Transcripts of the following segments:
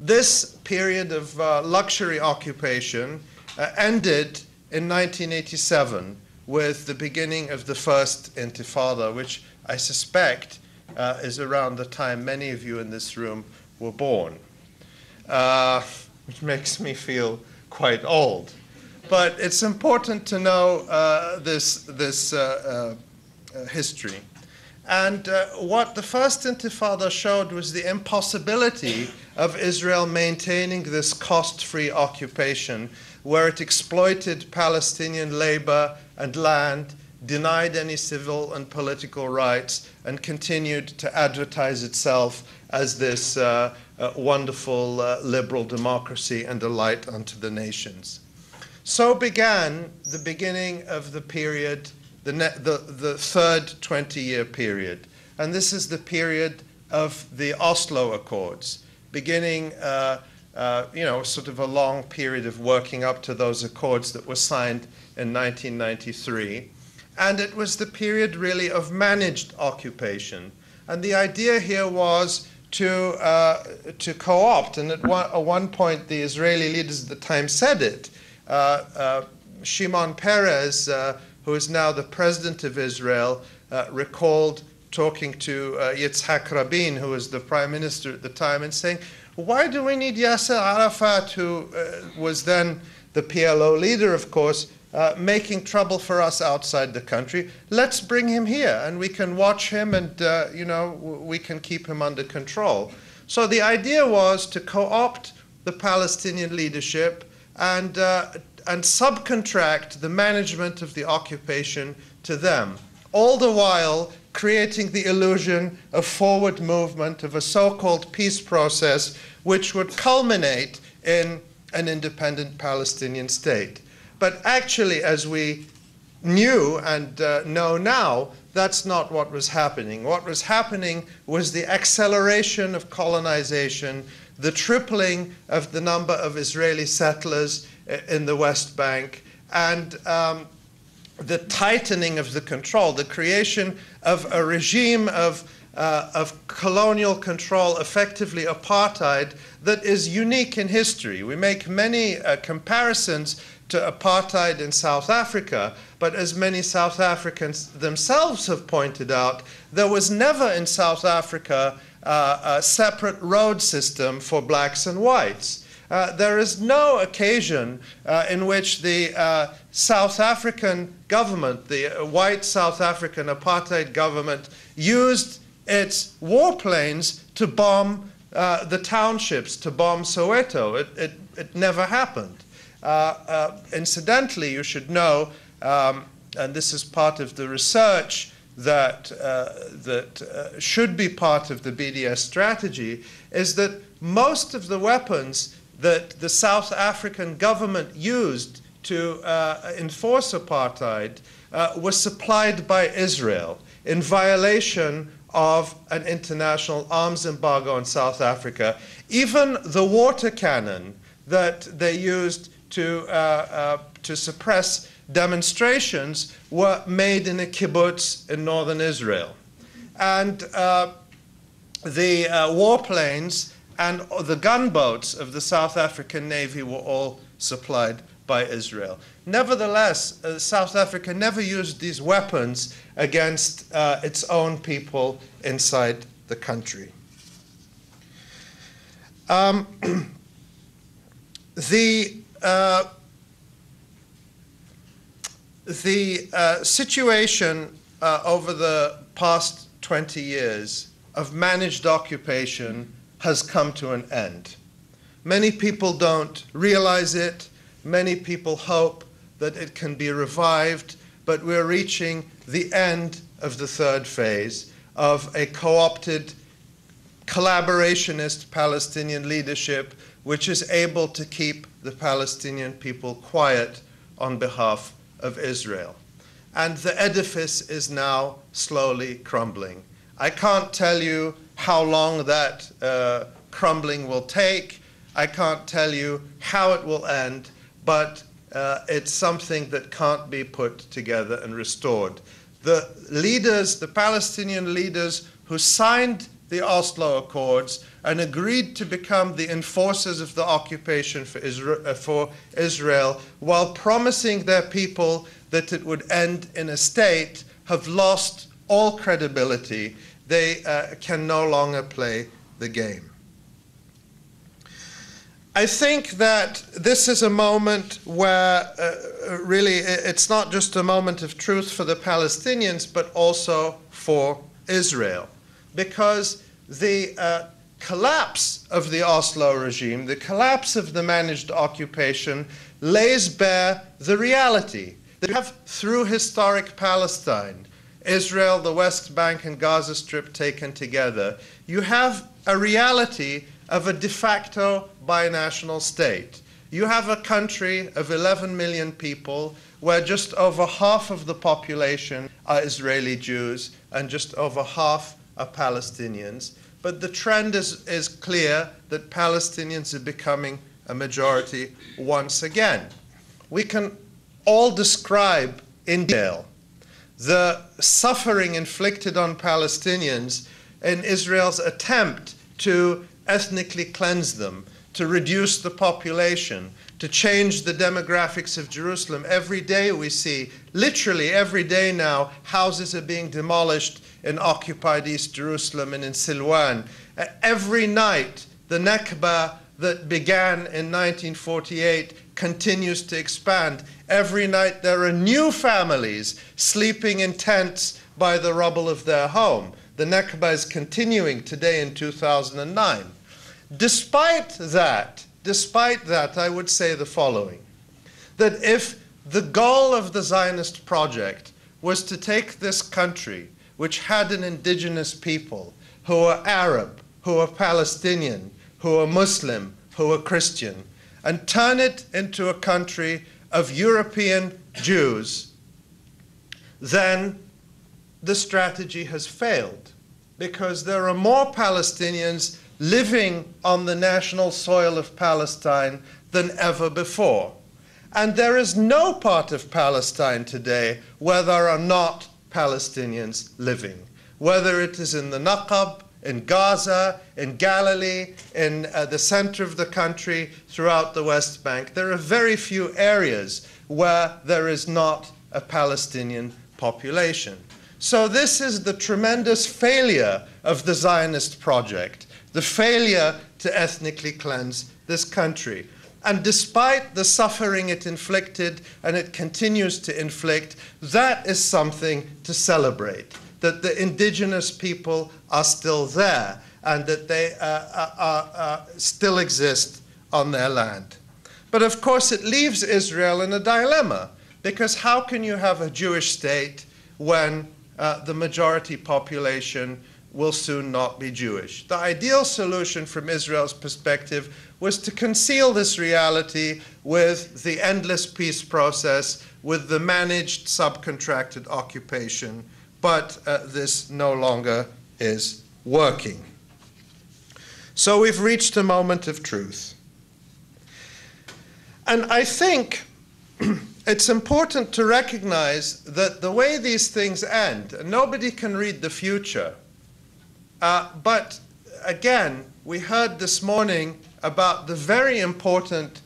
This period of luxury occupation ended in 1987 with the beginning of the First Intifada, which I suspect is around the time many of you in this room were born, which makes me feel quite old. But it's important to know this history. And what the First Intifada showed was the impossibility of Israel maintaining this cost-free occupation where it exploited Palestinian labor and land, denied any civil and political rights, and continued to advertise itself as this wonderful liberal democracy and a light unto the nations. So began the beginning of the period, the third 20-year period. And this is the period of the Oslo Accords, beginning sort of a long period of working up to those accords that were signed in 1993. And it was the period really of managed occupation. And the idea here was to co-opt, and at one point the Israeli leaders at the time said it. Shimon Peres, who is now the president of Israel, recalled talking to Yitzhak Rabin, who was the prime minister at the time, and saying, why do we need Yasser Arafat, who was then the PLO leader, of course, making trouble for us outside the country? Let's bring him here, and we can watch him, and we can keep him under control. So the idea was to co-opt the Palestinian leadership and subcontract the management of the occupation to them, all the while creating the illusion of forward movement, of a so-called peace process which would culminate in an independent Palestinian state. But actually, as we knew and know now, that's not what was happening. What was happening was the acceleration of colonization, the tripling of the number of Israeli settlers in the West Bank, and the tightening of the control, the creation of a regime of colonial control, effectively apartheid, that is unique in history. We make many comparisons to apartheid in South Africa, but as many South Africans themselves have pointed out, there was never in South Africa a separate road system for blacks and whites. There is no occasion in which the South African government, the white South African apartheid government, used its warplanes to bomb the townships, to bomb Soweto. It never happened. Incidentally, you should know, and this is part of the research that should be part of the BDS strategy, is that most of the weapons that the South African government used to enforce apartheid were supplied by Israel in violation of an international arms embargo in South Africa. Even the water cannon that they used to suppress demonstrations were made in a kibbutz in northern Israel. And the warplanes and the gunboats of the South African Navy were all supplied by Israel. Nevertheless, South Africa never used these weapons against its own people inside the country. The situation over the past 20 years of managed occupation has come to an end. Many people don't realize it. Many people hope that it can be revived, but we're reaching the end of the third phase of a co-opted, collaborationist Palestinian leadership which is able to keep the Palestinian people quiet on behalf of Israel. And the edifice is now slowly crumbling. I can't tell you how long that crumbling will take. I can't tell you how it will end, but it's something that can't be put together and restored. The leaders, the Palestinian leaders who signed the Oslo Accords and agreed to become the enforcers of the occupation for Israel, while promising their people that it would end in a state, have lost all credibility. They can no longer play the game. I think that this is a moment where really it's not just a moment of truth for the Palestinians, but also for Israel. Because the collapse of the Oslo regime, the collapse of the managed occupation, lays bare the reality that you have through historic Palestine, Israel, the West Bank, and Gaza Strip taken together. You have a reality of a de facto binational state. You have a country of 11 million people where just over half of the population are Israeli Jews and just over half are Palestinians. But the trend is clear that Palestinians are becoming a majority once again. We can all describe in detail the suffering inflicted on Palestinians in Israel's attempt to ethnically cleanse them, to reduce the population, to change the demographics of Jerusalem. Every day we see, literally every day now, houses are being demolished in occupied East Jerusalem and in Silwan. Every night, the Nakba that began in 1948 continues to expand. Every night there are new families sleeping in tents by the rubble of their home. The Nakba is continuing today in 2009. Despite that, I would say the following, that if the goal of the Zionist project was to take this country, which had an indigenous people who are Arab, who are Palestinian, who are Muslim, who are Christian, and turn it into a country of European Jews, then the strategy has failed, because there are more Palestinians living on the national soil of Palestine than ever before. And there is no part of Palestine today where there are not Palestinians living, whether it is in the Naqab, in Gaza, in Galilee, in the center of the country, throughout the West Bank. There are very few areas where there is not a Palestinian population. So this is the tremendous failure of the Zionist project, the failure to ethnically cleanse this country. And despite the suffering it inflicted, and it continues to inflict, that is something to celebrate, that the indigenous people are still there and that they still exist on their land. But of course it leaves Israel in a dilemma, because how can you have a Jewish state when the majority population will soon not be Jewish? The ideal solution from Israel's perspective was to conceal this reality with the endless peace process, with the managed subcontracted occupation, but this no longer is working. So we've reached a moment of truth. And I think it's important to recognize that the way these things end, and nobody can read the future, but again, we heard this morning about the very important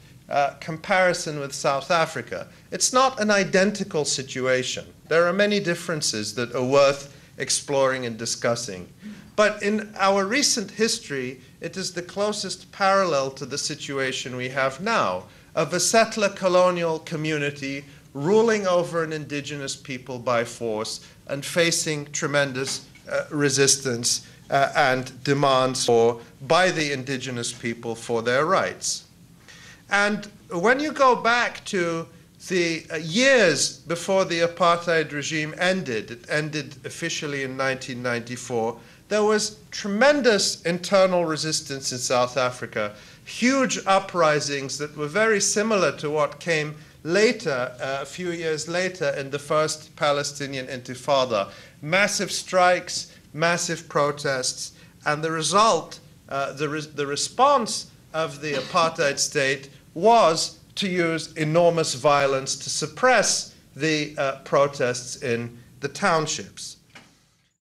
comparison with South Africa. It's not an identical situation. There are many differences that are worth exploring and discussing. But in our recent history, it is the closest parallel to the situation we have now, of a settler colonial community ruling over an indigenous people by force and facing tremendous resistance and demands by the indigenous people for their rights. And when you go back to the years before the apartheid regime ended, it ended officially in 1994, there was tremendous internal resistance in South Africa, huge uprisings that were very similar to what came later, a few years later, in the first Palestinian Intifada. Massive strikes, massive protests, and the result, the response of the apartheid state was to use enormous violence to suppress the protests in the townships.